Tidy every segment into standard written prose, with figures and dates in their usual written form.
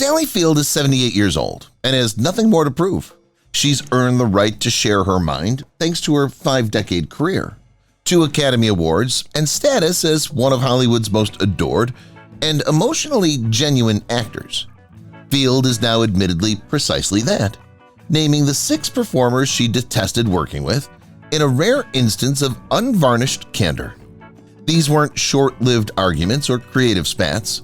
Sally Field is 78 years old and has nothing more to prove. She's earned the right to share her mind thanks to her 5-decade career, 2 Academy Awards, and status as one of Hollywood's most adored and emotionally genuine actors. Field is now admittedly precisely that, naming the 6 performers she detested working with in a rare instance of unvarnished candor. These weren't short-lived arguments or creative spats.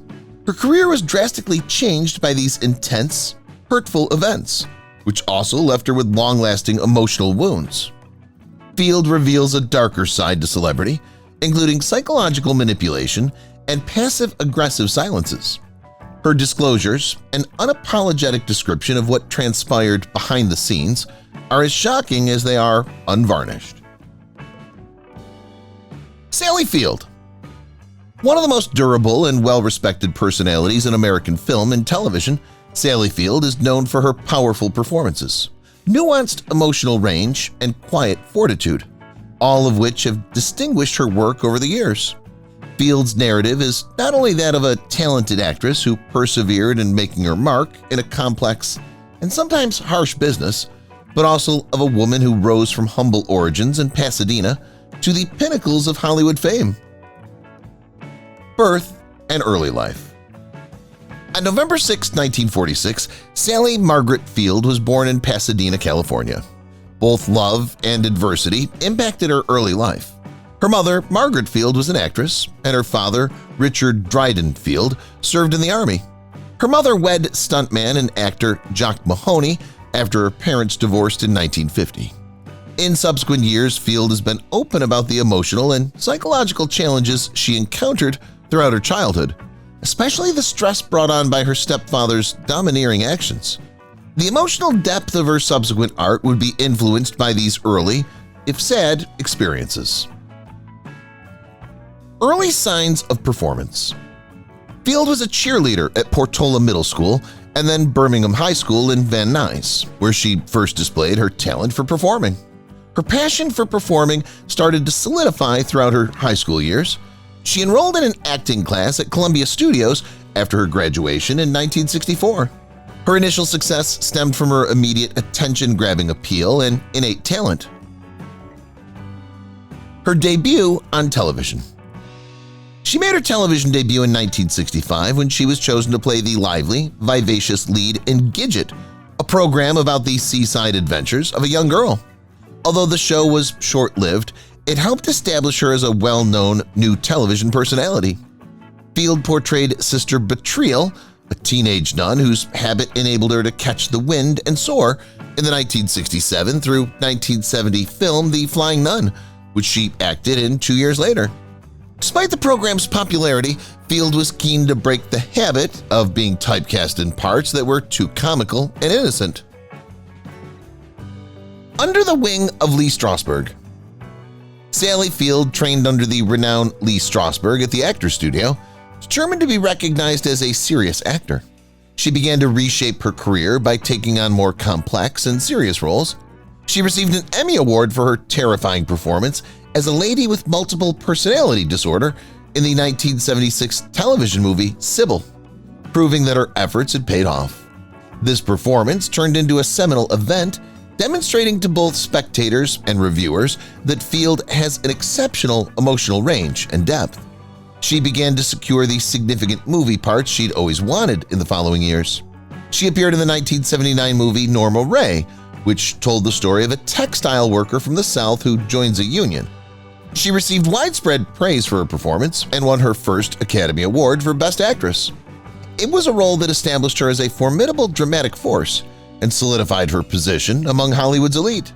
Her career was drastically changed by these intense, hurtful events, which also left her with long-lasting emotional wounds. Field reveals a darker side to celebrity, including psychological manipulation and passive-aggressive silences. Her disclosures, an unapologetic description of what transpired behind the scenes, are as shocking as they are unvarnished. Sally Field. One of the most durable and well-respected personalities in American film and television, Sally Field is known for her powerful performances, nuanced emotional range, and quiet fortitude, all of which have distinguished her work over the years. Field's narrative is not only that of a talented actress who persevered in making her mark in a complex and sometimes harsh business, but also of a woman who rose from humble origins in Pasadena to the pinnacles of Hollywood fame. Birth and early life. On November 6, 1946, Sally Margaret Field was born in Pasadena, California. Both love and adversity impacted her early life. Her mother, Margaret Field, was an actress, and her father, Richard Dryden Field, served in the Army. Her mother wed stuntman and actor Jock Mahoney after her parents divorced in 1950. In subsequent years, Field has been open about the emotional and psychological challenges she encountered throughout her childhood, especially the stress brought on by her stepfather's domineering actions. The emotional depth of her subsequent art would be influenced by these early, if sad, experiences. Early signs of performance. Field was a cheerleader at Portola Middle School and then Birmingham High School in Van Nuys, where she first displayed her talent for performing. Her passion for performing started to solidify throughout her high school years. She enrolled in an acting class at Columbia Studios after her graduation in 1964. Her initial success stemmed from her immediate attention-grabbing appeal and innate talent. Her debut on television. She made her television debut in 1965 when she was chosen to play the lively, vivacious lead in Gidget, a program about the seaside adventures of a young girl. Although the show was short-lived, it helped establish her as a well-known new television personality. Field portrayed Sister Betriel, a teenage nun whose habit enabled her to catch the wind and soar in the 1967 through 1970 film The Flying Nun, which she acted in 2 years later. Despite the program's popularity, Field was keen to break the habit of being typecast in parts that were too comical and innocent. Under the wing of Lee Strasberg. Sally Field trained under the renowned Lee Strasberg at the Actors Studio, determined to be recognized as a serious actor. She began to reshape her career by taking on more complex and serious roles. She received an Emmy Award for her terrifying performance as a lady with multiple personality disorder in the 1976 television movie Sybil, proving that her efforts had paid off. This performance turned into a seminal event, demonstrating to both spectators and reviewers that Field has an exceptional emotional range and depth. She began to secure the significant movie parts she'd always wanted in the following years. She appeared in the 1979 movie Norma Ray, which told the story of a textile worker from the South who joins a union. She received widespread praise for her performance and won her first Academy Award for Best Actress. It was a role that established her as a formidable dramatic force and solidified her position among Hollywood's elite.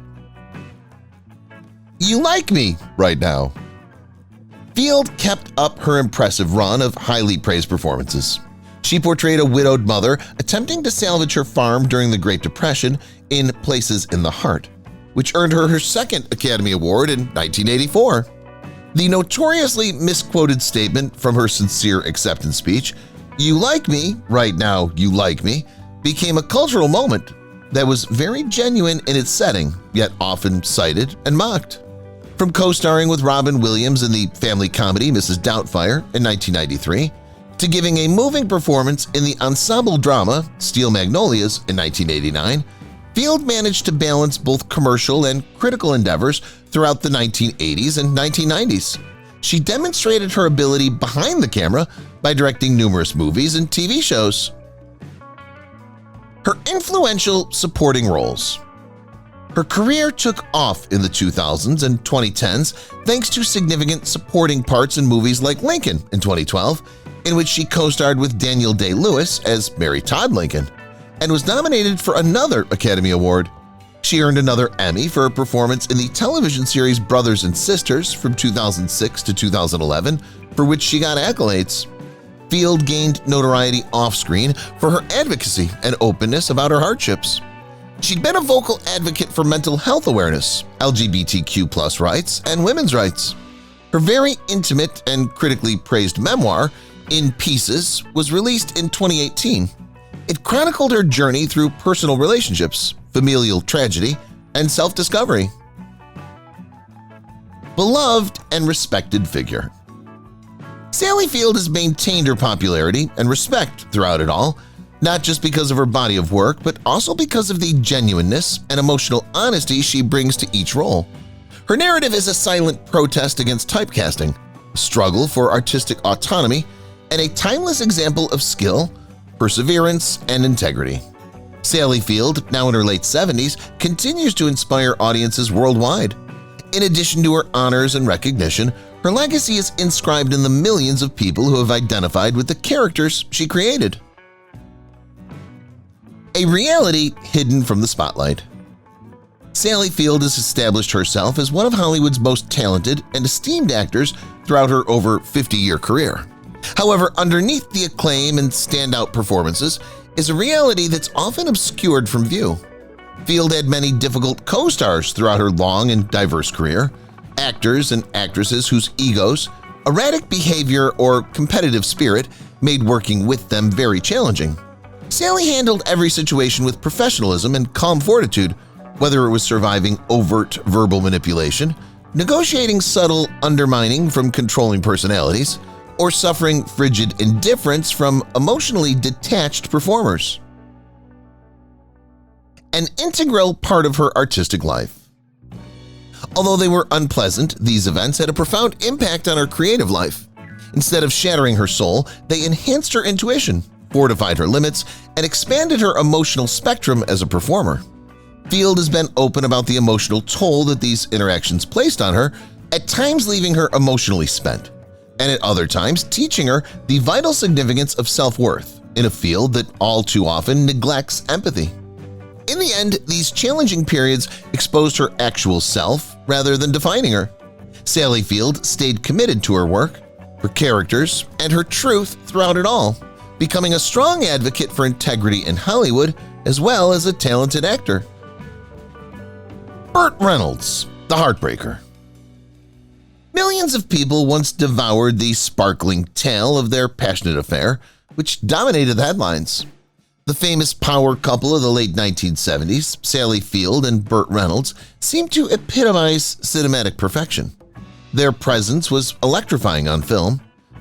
You Like Me Right Now. Field kept up her impressive run of highly praised performances. She portrayed a widowed mother attempting to salvage her farm during the Great Depression in Places in the Heart, which earned her her second Academy Award in 1984. The notoriously misquoted statement from her sincere acceptance speech, "You like me, right now you like me," became a cultural moment that was very genuine in its setting, yet often cited and mocked. From co-starring with Robin Williams in the family comedy Mrs. Doubtfire in 1993 to giving a moving performance in the ensemble drama Steel Magnolias in 1989, Field managed to balance both commercial and critical endeavors throughout the 1980s and 1990s. She demonstrated her ability behind the camera by directing numerous movies and TV shows. Her influential supporting roles. Her career took off in the 2000s and 2010s thanks to significant supporting parts in movies like Lincoln in 2012, in which she co-starred with Daniel Day-Lewis as Mary Todd Lincoln, and was nominated for another Academy Award. She earned another Emmy for her performance in the television series Brothers and Sisters from 2006 to 2011, for which she got accolades. Field gained notoriety off-screen for her advocacy and openness about her hardships. She'd been a vocal advocate for mental health awareness, LGBTQ+ rights, and women's rights. Her very intimate and critically praised memoir, In Pieces, was released in 2018. It chronicled her journey through personal relationships, familial tragedy, and self-discovery. Beloved and respected figure. Sally Field has maintained her popularity and respect throughout it all, not just because of her body of work, but also because of the genuineness and emotional honesty she brings to each role. Her narrative is a silent protest against typecasting, a struggle for artistic autonomy, and a timeless example of skill, perseverance, and integrity. Sally Field, now in her late 70s, continues to inspire audiences worldwide. In addition to her honors and recognition, her legacy is inscribed in the millions of people who have identified with the characters she created. A reality hidden from the spotlight. Sally Field has established herself as one of Hollywood's most talented and esteemed actors throughout her over 50-year career. However, underneath the acclaim and standout performances is a reality that's often obscured from view. Field had many difficult co-stars throughout her long and diverse career, actors and actresses whose egos, erratic behavior, or competitive spirit made working with them very challenging. Sally handled every situation with professionalism and calm fortitude, whether it was surviving overt verbal manipulation, negotiating subtle undermining from controlling personalities, or suffering frigid indifference from emotionally detached performers. An integral part of her artistic life. Although they were unpleasant, these events had a profound impact on her creative life. Instead of shattering her soul, they enhanced her intuition, fortified her limits, and expanded her emotional spectrum as a performer. Field has been open about the emotional toll that these interactions placed on her, at times leaving her emotionally spent, and at other times teaching her the vital significance of self-worth in a field that all too often neglects empathy. In the end, these challenging periods exposed her actual self rather than defining her. Sally Field stayed committed to her work, her characters, and her truth throughout it all, becoming a strong advocate for integrity in Hollywood as well as a talented actor. Burt Reynolds, the Heartbreaker. Millions of people once devoured the sparkling tale of their passionate affair, which dominated the headlines. The famous power couple of the late 1970s, Sally Field and Burt Reynolds, seemed to epitomize cinematic perfection. Their presence was electrifying on film.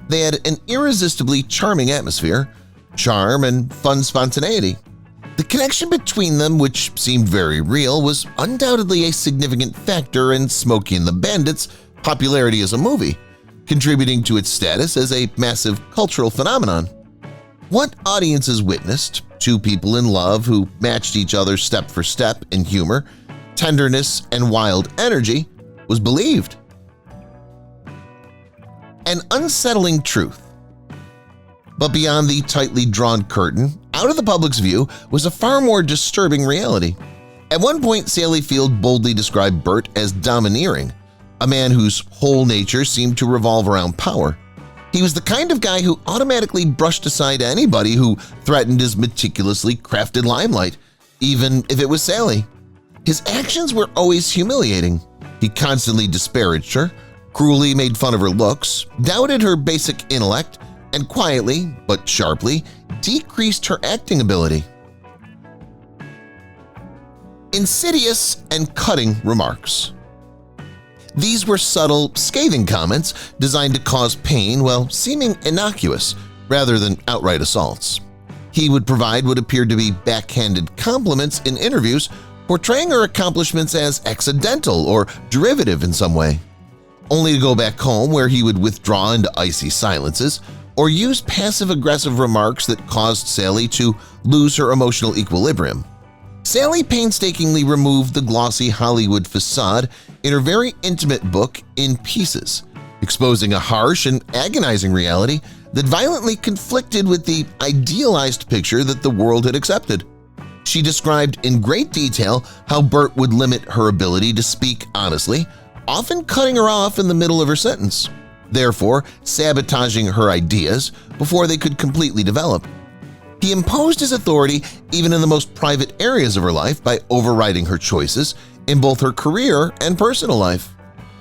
They had an irresistibly charming atmosphere, charm, and fun spontaneity. The connection between them, which seemed very real, was undoubtedly a significant factor in Smokey and the Bandit's popularity as a movie, contributing to its status as a massive cultural phenomenon. What audiences witnessed, two people in love who matched each other step for step in humor, tenderness, and wild energy, was believed. An unsettling truth. But beyond the tightly drawn curtain, out of the public's view was a far more disturbing reality. At one point, Sally Field boldly described Burt as domineering, a man whose whole nature seemed to revolve around power. He was the kind of guy who automatically brushed aside anybody who threatened his meticulously crafted limelight, even if it was Sally. His actions were always humiliating. He constantly disparaged her, cruelly made fun of her looks, doubted her basic intellect, and quietly, but sharply, decreased her acting ability. Insidious and cutting remarks. These were subtle, scathing comments designed to cause pain while seeming innocuous, rather than outright assaults. He would provide what appeared to be backhanded compliments in interviews, portraying her accomplishments as accidental or derivative in some way, only to go back home where he would withdraw into icy silences or use passive-aggressive remarks that caused Sally to lose her emotional equilibrium. Sally painstakingly removed the glossy Hollywood facade in her very intimate book In Pieces, exposing a harsh and agonizing reality that violently conflicted with the idealized picture that the world had accepted. She described in great detail how Burt would limit her ability to speak honestly, often cutting her off in the middle of her sentence, therefore sabotaging her ideas before they could completely develop. He imposed his authority even in the most private areas of her life by overriding her choices in both her career and personal life.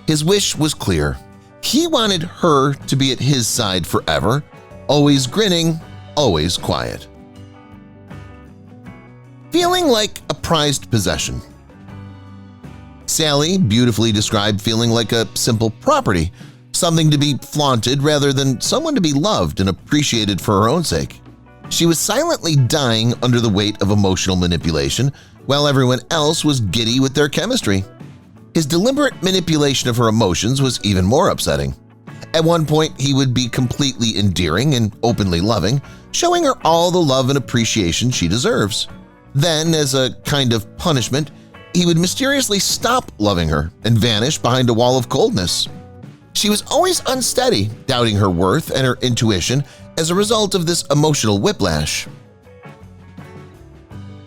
His wish was clear. He wanted her to be at his side forever, always grinning, always quiet. Feeling like a prized possession. Sally beautifully described feeling like a simple property, something to be flaunted rather than someone to be loved and appreciated for her own sake. She was silently dying under the weight of emotional manipulation, while everyone else was giddy with their chemistry. His deliberate manipulation of her emotions was even more upsetting. At one point, he would be completely endearing and openly loving, showing her all the love and appreciation she deserves. Then, as a kind of punishment, he would mysteriously stop loving her and vanish behind a wall of coldness. She was always unsteady, doubting her worth and her intuition as a result of this emotional whiplash.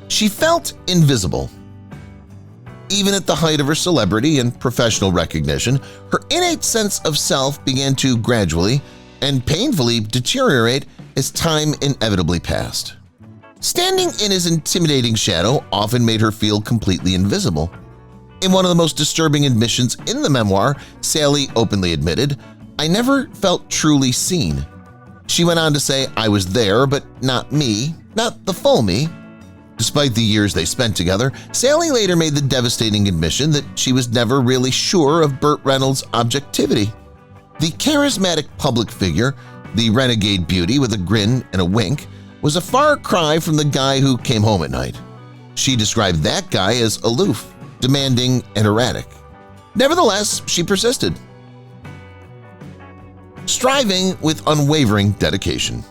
She felt invisible. Even at the height of her celebrity and professional recognition, her innate sense of self began to gradually and painfully deteriorate as time inevitably passed. Standing in his intimidating shadow often made her feel completely invisible. In one of the most disturbing admissions in the memoir, Sally openly admitted, "I never felt truly seen." She went on to say, "I was there, but not me, not the full me." Despite the years they spent together, Sally later made the devastating admission that she was never really sure of Burt Reynolds' objectivity. The charismatic public figure, the renegade beauty with a grin and a wink, was a far cry from the guy who came home at night. She described that guy as aloof, demanding, and erratic. Nevertheless, she persisted, striving with unwavering dedication.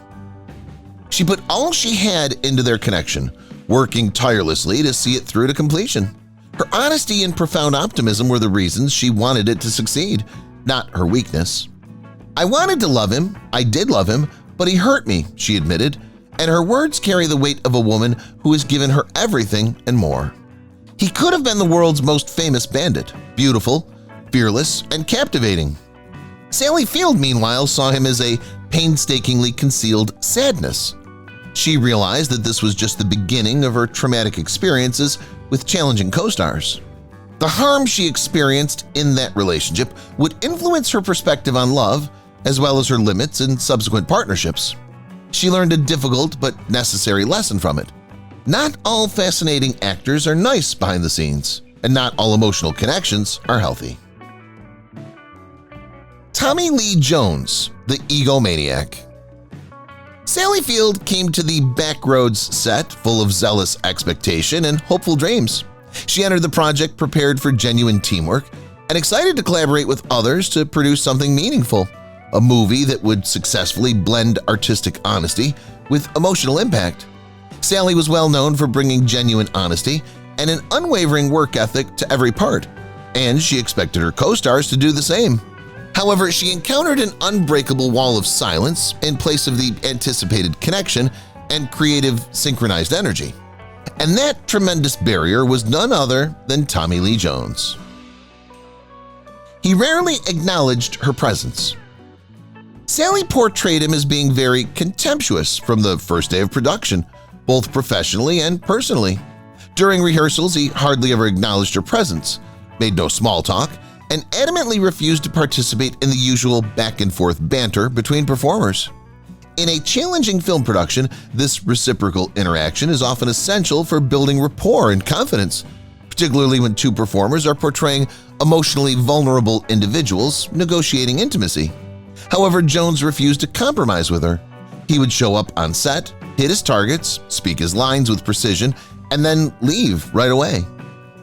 She put all she had into their connection, working tirelessly to see it through to completion. Her honesty and profound optimism were the reasons she wanted it to succeed, not her weakness. "I wanted to love him, I did love him, but he hurt me," she admitted, and her words carry the weight of a woman who has given her everything and more. He could have been the world's most famous bandit, beautiful, fearless, and captivating. Sally Field, meanwhile, saw him as a painstakingly concealed sadness. She realized that this was just the beginning of her traumatic experiences with challenging co-stars. The harm she experienced in that relationship would influence her perspective on love, as well as her limits in subsequent partnerships. She learned a difficult but necessary lesson from it. Not all fascinating actors are nice behind the scenes, and not all emotional connections are healthy. Tommy Lee Jones, the egomaniac. Sally Field came to the Backroads set full of zealous expectation and hopeful dreams. She entered the project prepared for genuine teamwork and excited to collaborate with others to produce something meaningful, a movie that would successfully blend artistic honesty with emotional impact. Sally was well known for bringing genuine honesty and an unwavering work ethic to every part, and she expected her co-stars to do the same. However, she encountered an unbreakable wall of silence in place of the anticipated connection and creative synchronized energy. And that tremendous barrier was none other than Tommy Lee Jones. He rarely acknowledged her presence. Sally portrayed him as being very contemptuous from the first day of production, both professionally and personally. During rehearsals, he hardly ever acknowledged her presence, made no small talk, and adamantly refused to participate in the usual back-and-forth banter between performers. In a challenging film production, this reciprocal interaction is often essential for building rapport and confidence, particularly when two performers are portraying emotionally vulnerable individuals negotiating intimacy. However, Jones refused to compromise with her. He would show up on set, hit his targets, speak his lines with precision, and then leave right away.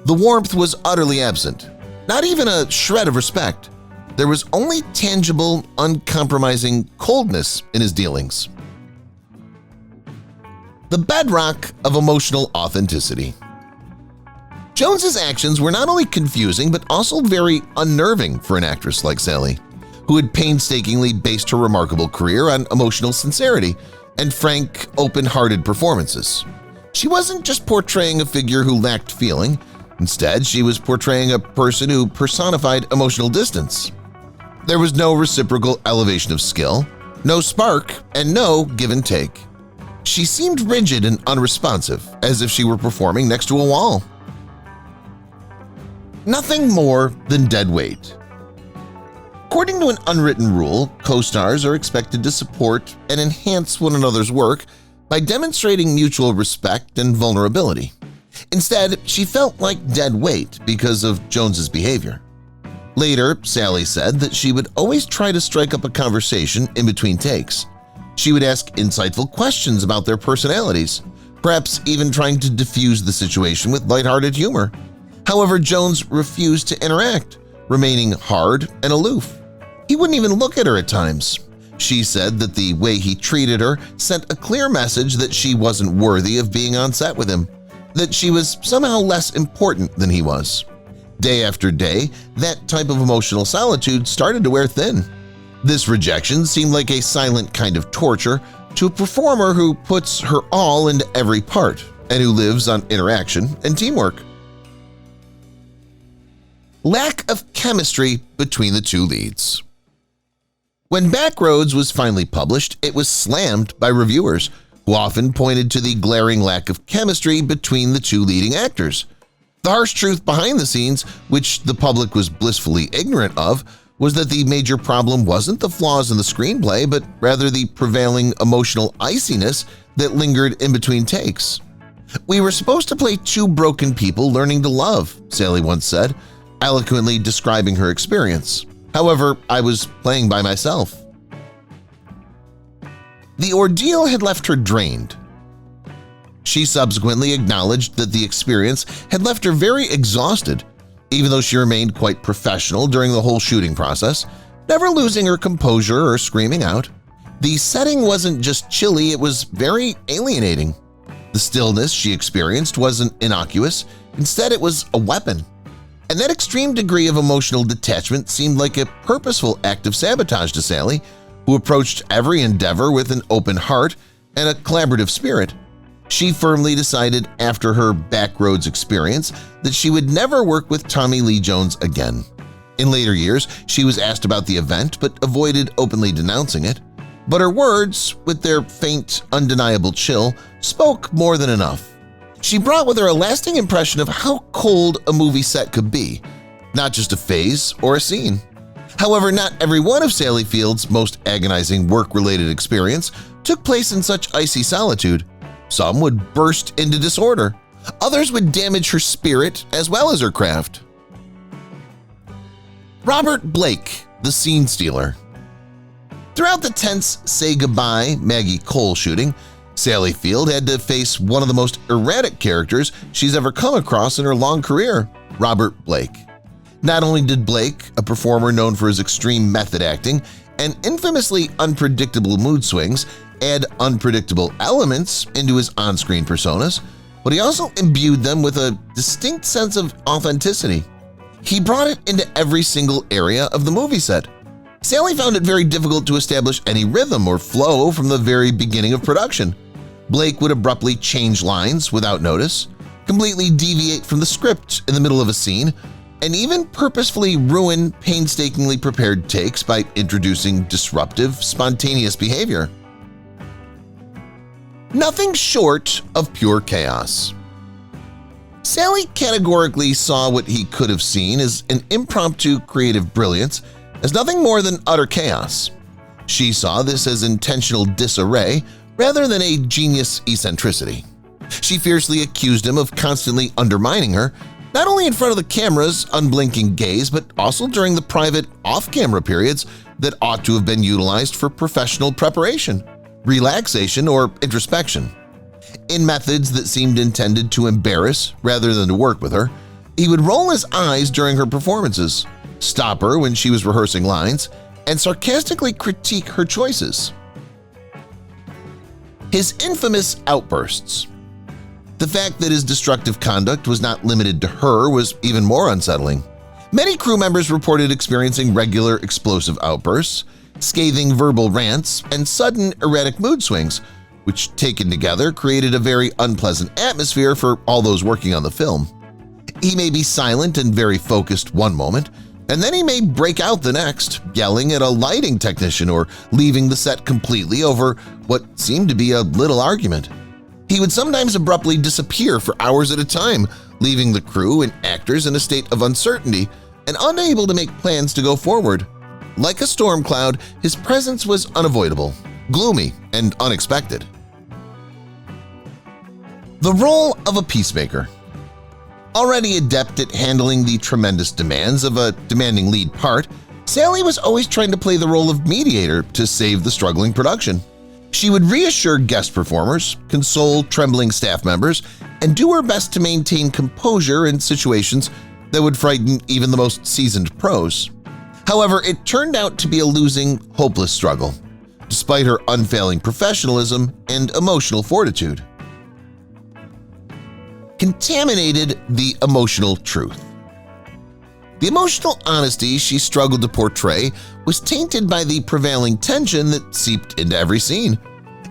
The warmth was utterly absent, not even a shred of respect. There was only tangible, uncompromising coldness in his dealings. The bedrock of emotional authenticity. Jones's actions were not only confusing but also very unnerving for an actress like Sally, who had painstakingly based her remarkable career on emotional sincerity and frank, open-hearted performances. She wasn't just portraying a figure who lacked feeling. Instead, she was portraying a person who personified emotional distance. There was no reciprocal elevation of skill, no spark, and no give and take. She seemed rigid and unresponsive, as if she were performing next to a wall. Nothing more than dead weight. According to an unwritten rule, co-stars are expected to support and enhance one another's work by demonstrating mutual respect and vulnerability. Instead, she felt like dead weight because of Jones's behavior. Later, Sally said that she would always try to strike up a conversation in between takes. She would ask insightful questions about their personalities, perhaps even trying to diffuse the situation with lighthearted humor. However, Jones refused to interact, remaining hard and aloof. He wouldn't even look at her at times. She said that the way he treated her sent a clear message that she wasn't worthy of being on set with him, that she was somehow less important than he was. Day after day, that type of emotional solitude started to wear thin. This rejection seemed like a silent kind of torture to a performer who puts her all into every part and who lives on interaction and teamwork. Lack of chemistry between the two leads. When Backroads was finally published, it was slammed by reviewers, who often pointed to the glaring lack of chemistry between the two leading actors. The harsh truth behind the scenes, which the public was blissfully ignorant of, was that the major problem wasn't the flaws in the screenplay, but rather the prevailing emotional iciness that lingered in between takes. "We were supposed to play two broken people learning to love," Sally once said, eloquently describing her experience. However, I was playing by myself. The ordeal had left her drained. She subsequently acknowledged that the experience had left her very exhausted, even though she remained quite professional during the whole shooting process, never losing her composure or screaming out. The setting wasn't just chilly, it was very alienating. The stillness she experienced wasn't innocuous, instead it was a weapon. And that extreme degree of emotional detachment seemed like a purposeful act of sabotage to Sally, who approached every endeavor with an open heart and a collaborative spirit. She firmly decided after her Backroads experience that she would never work with Tommy Lee Jones again. In later years, she was asked about the event but avoided openly denouncing it. But her words, with their faint, undeniable chill, spoke more than enough. She brought with her a lasting impression of how cold a movie set could be, not just a phase or a scene. However, not every one of Sally Field's most agonizing work-related experience took place in such icy solitude. Some would burst into disorder. Others would damage her spirit as well as her craft. Robert Blake, the scene stealer. Throughout the tense Say Goodbye, Maggie Cole shooting, Sally Field had to face one of the most erratic characters she's ever come across in her long career, Robert Blake. Not only did Blake, a performer known for his extreme method acting and infamously unpredictable mood swings, add unpredictable elements into his on-screen personas, but he also imbued them with a distinct sense of authenticity. He brought it into every single area of the movie set. Sally found it very difficult to establish any rhythm or flow from the very beginning of production. Blake would abruptly change lines without notice, completely deviate from the script in the middle of a scene, and even purposefully ruin painstakingly prepared takes by introducing disruptive, spontaneous behavior. Nothing short of pure chaos. Sally categorically saw what he could have seen as an impromptu creative brilliance as nothing more than utter chaos. She saw this as intentional disarray rather than a genius eccentricity. She fiercely accused him of constantly undermining her, not only in front of the camera's unblinking gaze, but also during the private off-camera periods that ought to have been utilized for professional preparation. relaxation, or introspection. In methods that seemed intended to embarrass rather than to work with her, he would roll his eyes during her performances, stop her when she was rehearsing lines, and sarcastically critique her choices. His infamous outbursts. The fact that his destructive conduct was not limited to her was even more unsettling. Many crew members reported experiencing regular explosive outbursts, scathing verbal rants, and sudden erratic mood swings, which taken together created a very unpleasant atmosphere for all those working on the film. He may be silent and very focused one moment, and then he may break out the next, yelling at a lighting technician or leaving the set completely over what seemed to be a little argument. He would sometimes abruptly disappear for hours at a time, leaving the crew and actors in a state of uncertainty and unable to make plans to go forward. Like a storm cloud, his presence was unavoidable, gloomy, and unexpected. The role of a peacemaker. Already adept at handling the tremendous demands of a demanding lead part, Sally was always trying to play the role of mediator to save the struggling production. She would reassure guest performers, console trembling staff members, and do her best to maintain composure in situations that would frighten even the most seasoned pros. However, it turned out to be a losing, hopeless struggle, despite her unfailing professionalism and emotional fortitude. Contaminated the emotional truth. The emotional honesty she struggled to portray was tainted by the prevailing tension that seeped into every scene.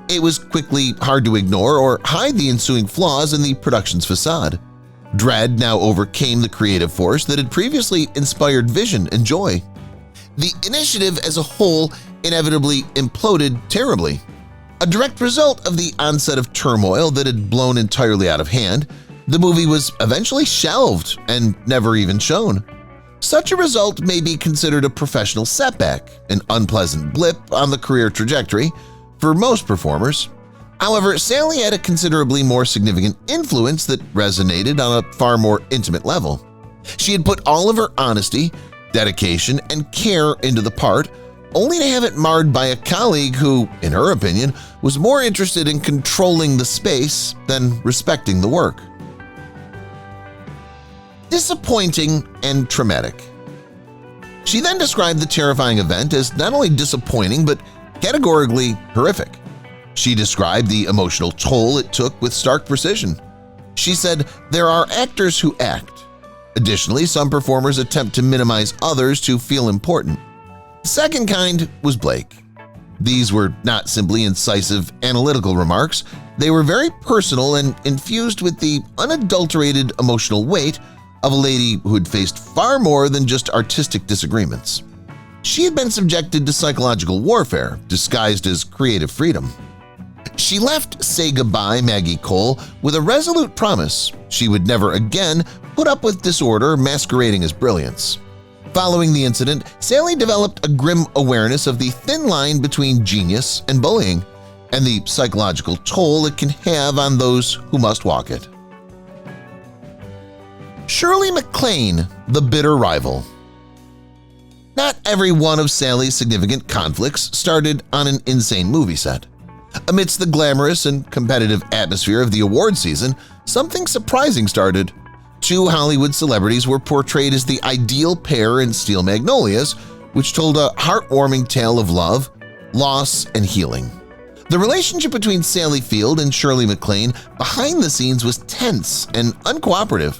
It was quickly hard to ignore or hide the ensuing flaws in the production's facade. Dread now overcame the creative force that had previously inspired vision and joy. The initiative as a whole inevitably imploded terribly. A direct result of the onset of turmoil that had blown entirely out of hand, the movie was eventually shelved and never even shown. Such a result may be considered a professional setback, an unpleasant blip on the career trajectory for most performers. However, Sally had a considerably more significant influence that resonated on a far more intimate level. She had put all of her honesty, dedication, and care into the part, only to have it marred by a colleague who, in her opinion, was more interested in controlling the space than respecting the work. Disappointing and traumatic. She then described the terrifying event as not only disappointing but categorically horrific. She described the emotional toll it took with stark precision. She said, "There are actors who act. Additionally, some performers attempt to minimize others to feel important." The second kind was Blake. These were not simply incisive, analytical remarks. They were very personal and infused with the unadulterated emotional weight of a lady who had faced far more than just artistic disagreements. She had been subjected to psychological warfare disguised as creative freedom. She left Say Goodbye Maggie Cole with a resolute promise she would never again put up with disorder masquerading as brilliance. Following the incident, Sally developed a grim awareness of the thin line between genius and bullying, and the psychological toll it can have on those who must walk it. Shirley MacLaine, the bitter rival. Not every one of Sally's significant conflicts started on an insane movie set. Amidst the glamorous and competitive atmosphere of the award season, something surprising started. Two Hollywood celebrities were portrayed as the ideal pair in Steel Magnolias, which told a heartwarming tale of love, loss, and healing. The relationship between Sally Field and Shirley MacLaine behind the scenes was tense and uncooperative.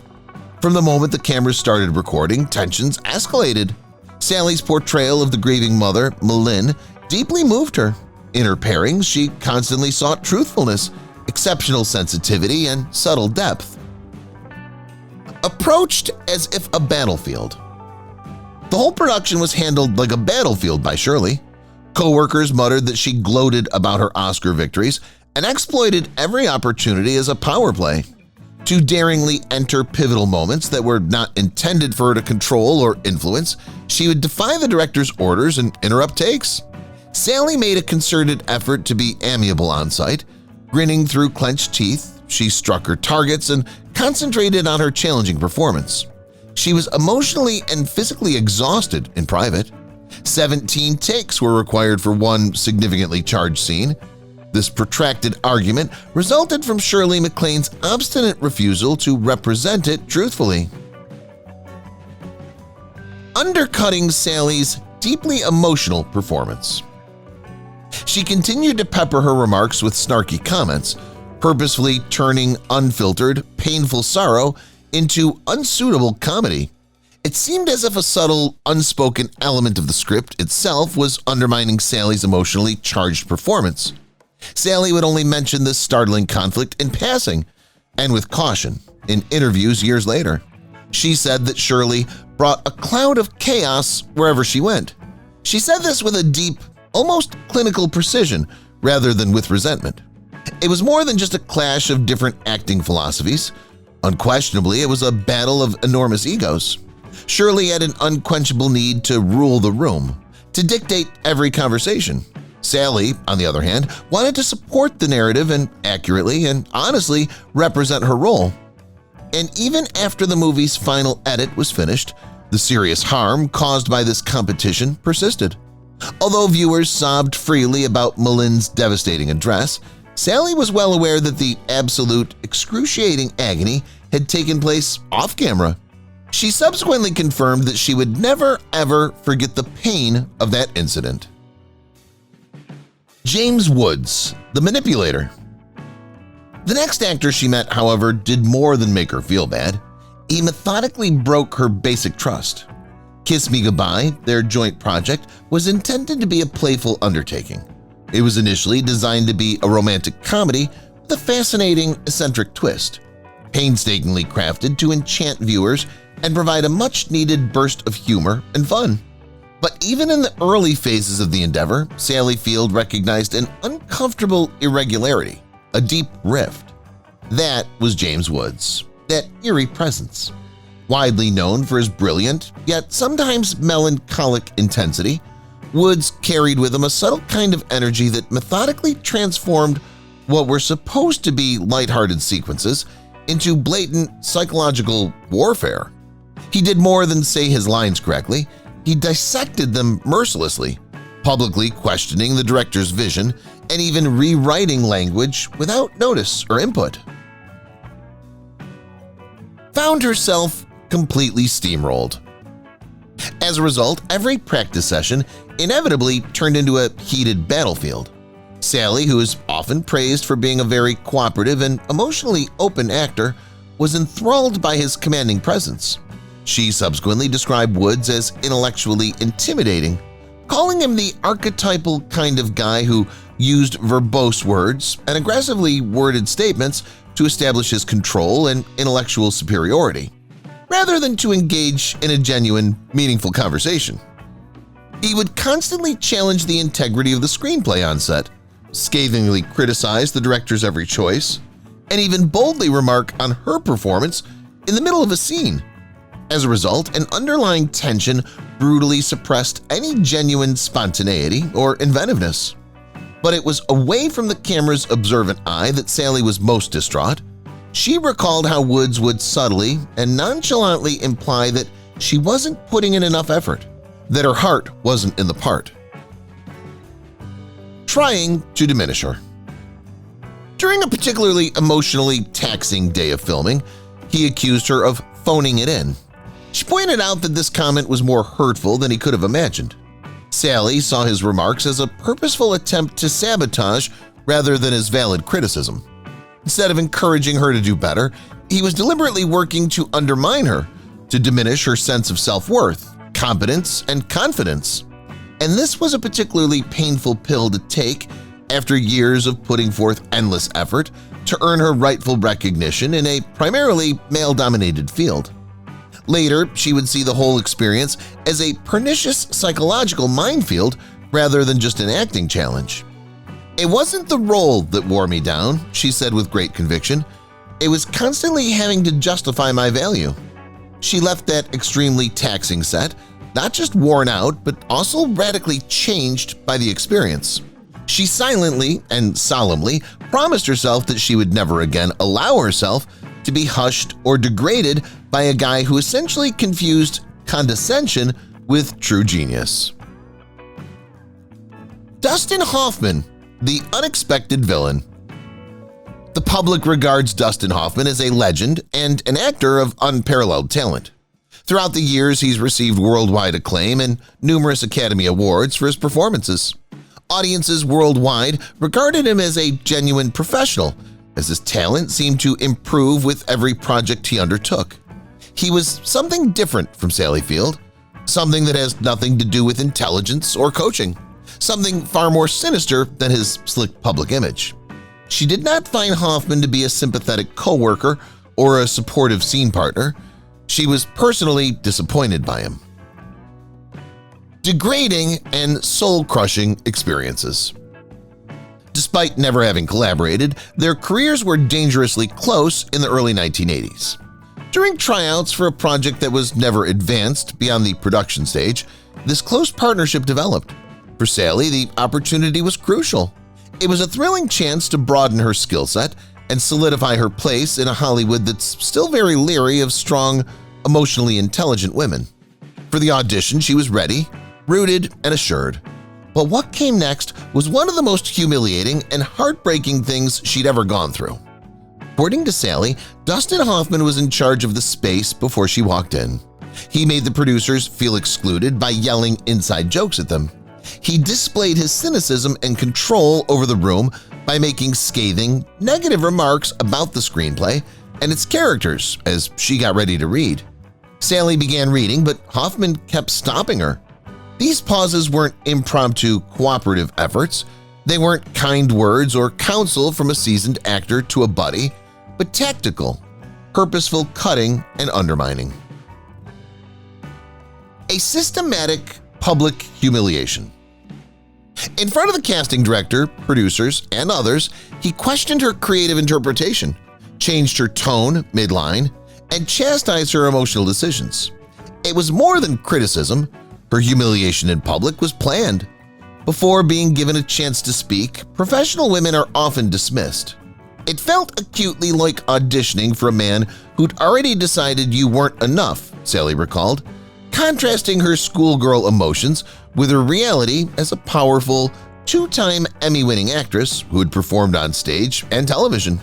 From the moment the cameras started recording, tensions escalated. Sally's portrayal of the grieving mother, Malin, deeply moved her. In her pairings, she constantly sought truthfulness, exceptional sensitivity, and subtle depth. Approached as if a battlefield. The whole production was handled like a battlefield by Shirley. Co-workers muttered that she gloated about her Oscar victories and exploited every opportunity as a power play. To daringly enter pivotal moments that were not intended for her to control or influence, she would defy the director's orders and interrupt takes. Sally made a concerted effort to be amiable on site. Grinning through clenched teeth, she struck her targets and concentrated on her challenging performance. She was emotionally and physically exhausted in private. 17 takes were required for one significantly charged scene. This protracted argument resulted from Shirley MacLaine's obstinate refusal to represent it truthfully. Undercutting Sally's deeply emotional performance. She continued to pepper her remarks with snarky comments, purposefully turning unfiltered, painful sorrow into unsuitable comedy. It seemed as if a subtle, unspoken element of the script itself was undermining Sally's emotionally charged performance. Sally would only mention this startling conflict in passing and with caution in interviews years later. She said that Shirley brought a cloud of chaos wherever she went. She said this with a deep, almost clinical precision rather than with resentment. It was more than just a clash of different acting philosophies. Unquestionably, it was a battle of enormous egos. Shirley had an unquenchable need to rule the room, to dictate every conversation. Sally, on the other hand, wanted to support the narrative and accurately and honestly represent her role. And even after the movie's final edit was finished, the serious harm caused by this competition persisted. Although viewers sobbed freely about Malin's devastating address, Sally was well aware that the absolute, excruciating agony had taken place off-camera. She subsequently confirmed that she would never, ever forget the pain of that incident. James Woods, the manipulator. The next actor she met, however, did more than make her feel bad. He methodically broke her basic trust. Kiss Me Goodbye, their joint project, was intended to be a playful undertaking. It was initially designed to be a romantic comedy with a fascinating, eccentric twist, painstakingly crafted to enchant viewers and provide a much-needed burst of humor and fun. But even in the early phases of the endeavor, Sally Field recognized an uncomfortable irregularity, a deep rift. That was James Woods, that eerie presence. Widely known for his brilliant, yet sometimes melancholic intensity, Woods carried with him a subtle kind of energy that methodically transformed what were supposed to be lighthearted sequences into blatant psychological warfare. He did more than say his lines correctly. He dissected them mercilessly, publicly questioning the director's vision and even rewriting language without notice or input. Found herself completely steamrolled. As a result, every practice session inevitably turned into a heated battlefield. Sally, who is often praised for being a very cooperative and emotionally open actor, was enthralled by his commanding presence. She subsequently described Woods as intellectually intimidating, calling him the archetypal kind of guy who used verbose words and aggressively worded statements to establish his control and intellectual superiority, rather than to engage in a genuine, meaningful conversation. He would constantly challenge the integrity of the screenplay on set, scathingly criticize the director's every choice, and even boldly remark on her performance in the middle of a scene. As a result, an underlying tension brutally suppressed any genuine spontaneity or inventiveness. But it was away from the camera's observant eye that Sally was most distraught. She recalled how Woods would subtly and nonchalantly imply that she wasn't putting in enough effort, that her heart wasn't in the part. Trying to diminish her. During a particularly emotionally taxing day of filming, he accused her of phoning it in. She pointed out that this comment was more hurtful than he could have imagined. Sally saw his remarks as a purposeful attempt to sabotage rather than as valid criticism. Instead of encouraging her to do better, he was deliberately working to undermine her, to diminish her sense of self-worth, competence, and confidence. And this was a particularly painful pill to take after years of putting forth endless effort to earn her rightful recognition in a primarily male-dominated field. Later, she would see the whole experience as a pernicious psychological minefield rather than just an acting challenge. "It wasn't the role that wore me down," she said with great conviction. "It was constantly having to justify my value." She left that extremely taxing set not just worn out, but also radically changed by the experience. She silently and solemnly promised herself that she would never again allow herself to be hushed or degraded by a guy who essentially confused condescension with true genius. Dustin Hoffman The unexpected villain. The public regards Dustin Hoffman as a legend and an actor of unparalleled talent. Throughout the years, he's received worldwide acclaim and numerous Academy Awards for his performances. Audiences worldwide regarded him as a genuine professional, as his talent seemed to improve with every project he undertook. He was something different from Sally Field, something that has nothing to do with intelligence or coaching, something far more sinister than his slick public image. She did not find Hoffman to be a sympathetic co-worker or a supportive scene partner. She was personally disappointed by him. Degrading and soul-crushing experiences. Despite never having collaborated, their careers were dangerously close in the early 1980s. During tryouts for a project that was never advanced beyond the production stage, this close partnership developed. For Sally, the opportunity was crucial. It was a thrilling chance to broaden her skill set and solidify her place in a Hollywood that's still very leery of strong, emotionally intelligent women. For the audition, she was ready, rooted, and assured. But what came next was one of the most humiliating and heartbreaking things she'd ever gone through. According to Sally, Dustin Hoffman was in charge of the space before she walked in. He made the producers feel excluded by yelling inside jokes at them. He displayed his cynicism and control over the room by making scathing, negative remarks about the screenplay and its characters as she got ready to read. Sally began reading, but Hoffman kept stopping her. These pauses weren't impromptu cooperative efforts. They weren't kind words or counsel from a seasoned actor to a buddy, but tactical, purposeful cutting and undermining. A systematic public humiliation. In front of the casting director, producers, and others, he questioned her creative interpretation, changed her tone mid-line, and chastised her emotional decisions. It was more than criticism. Her humiliation in public was planned. Before being given a chance to speak, professional women are often dismissed. It felt acutely like auditioning for a man who'd already decided you weren't enough, Sally recalled, contrasting her schoolgirl emotions with her reality as a powerful, two-time Emmy-winning actress who had performed on stage and television.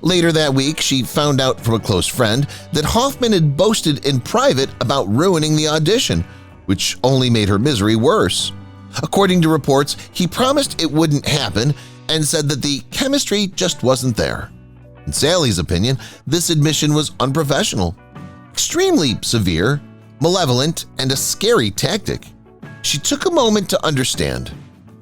Later that week, she found out from a close friend that Hoffman had boasted in private about ruining the audition, which only made her misery worse. According to reports, he promised it wouldn't happen and said that the chemistry just wasn't there. In Sally's opinion, this admission was unprofessional, extremely severe, malevolent, and a scary tactic. She took a moment to understand.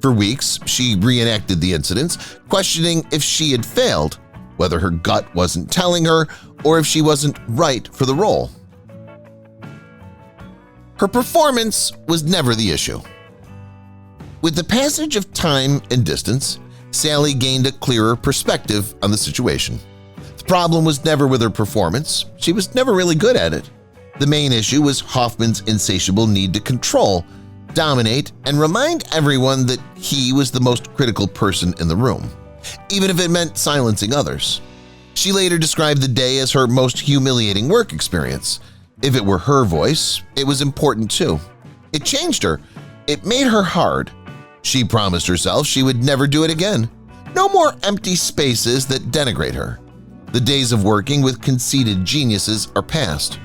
For weeks, she reenacted the incidents, questioning if she had failed, whether her gut wasn't telling her or if she wasn't right for the role. Her performance was never the issue. With the passage of time and distance, Sally gained a clearer perspective on the situation. The problem was never with her performance. She was never really good at it. The main issue was Hoffman's insatiable need to control, dominate, and remind everyone that he was the most critical person in the room, even if it meant silencing others. She later described the day as her most humiliating work experience. If it were her voice, it was important too. It changed her. It made her hard. She promised herself she would never do it again. No more empty spaces that denigrate her. The days of working with conceited geniuses are past.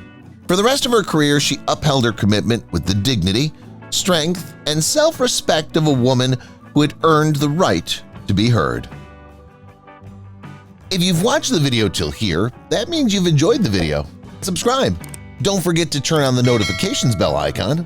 For the rest of her career, she upheld her commitment with the dignity, strength, and self-respect of a woman who had earned the right to be heard. If you've watched the video till here, that means you've enjoyed the video. Subscribe. Don't forget to turn on the notifications bell icon